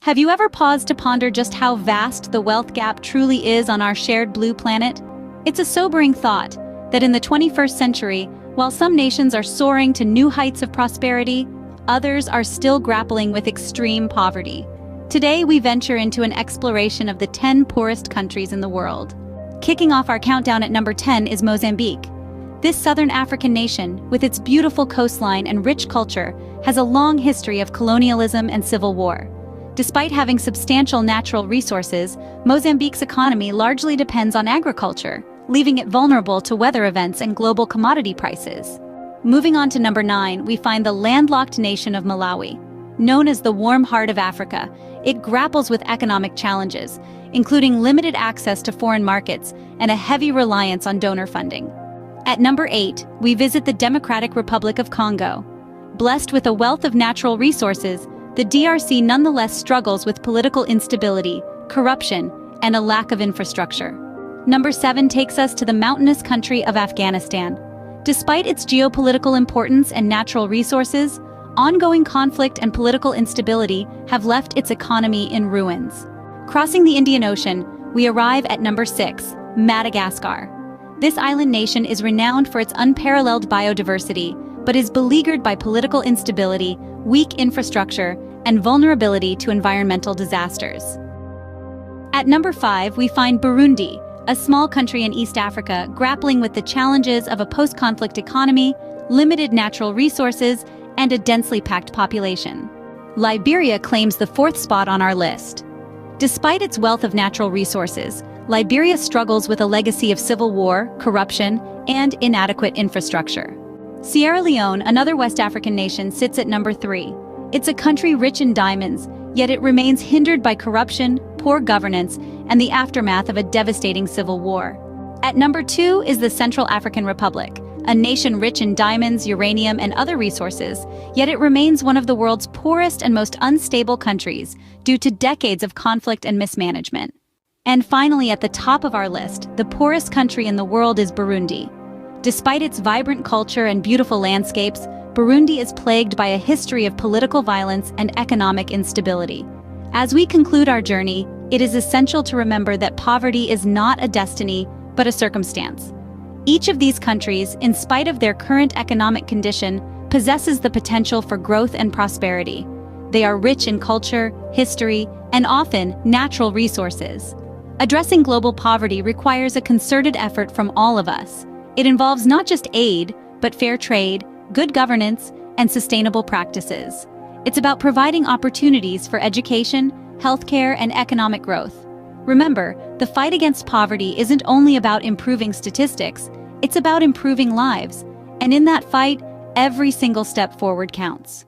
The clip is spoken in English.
Have you ever paused to ponder just how vast the wealth gap truly is on our shared blue planet? It's a sobering thought that in the 21st century, while some nations are soaring to new heights of prosperity, others are still grappling with extreme poverty. Today, we venture into an exploration of the 10 poorest countries in the world. Kicking off our countdown at number 10 is Mozambique. This southern African nation, with its beautiful coastline and rich culture, has a long history of colonialism and civil war. Despite having substantial natural resources, Mozambique's economy largely depends on agriculture, leaving it vulnerable to weather events and global commodity prices. Moving on to number 9, we find the landlocked nation of Malawi. Known as the warm heart of Africa, it grapples with economic challenges, including limited access to foreign markets and a heavy reliance on donor funding. At number 8, we visit the Democratic Republic of Congo. Blessed with a wealth of natural resources, the DRC nonetheless struggles with political instability, corruption, and a lack of infrastructure. Number 7 takes us to the mountainous country of Afghanistan. Despite its geopolitical importance and natural resources, ongoing conflict and political instability have left its economy in ruins. Crossing the Indian Ocean, we arrive at number 6, Madagascar. This island nation is renowned for its unparalleled biodiversity, but is beleaguered by political instability, weak infrastructure, and vulnerability to environmental disasters. At number 5, we find Burundi, a small country in East Africa grappling with the challenges of a post-conflict economy, limited natural resources, and a densely packed population. Liberia claims the 4th spot on our list. Despite its wealth of natural resources, Liberia struggles with a legacy of civil war, corruption, and inadequate infrastructure. Sierra Leone, another West African nation, sits at number 3. It's a country rich in diamonds, yet it remains hindered by corruption, poor governance, and the aftermath of a devastating civil war. At number 2 is the Central African Republic, a nation rich in diamonds, uranium, and other resources, yet it remains one of the world's poorest and most unstable countries due to decades of conflict and mismanagement. And finally, at the top of our list, the poorest country in the world is Burundi. Despite its vibrant culture and beautiful landscapes, Burundi is plagued by a history of political violence and economic instability. As we conclude our journey, it is essential to remember that poverty is not a destiny, but a circumstance. Each of these countries, in spite of their current economic condition, possesses the potential for growth and prosperity. They are rich in culture, history, and often natural resources. Addressing global poverty requires a concerted effort from all of us. It involves not just aid, but fair trade, good governance, and sustainable practices. It's about providing opportunities for education, healthcare, and economic growth. Remember, the fight against poverty isn't only about improving statistics, it's about improving lives. And in that fight, every single step forward counts.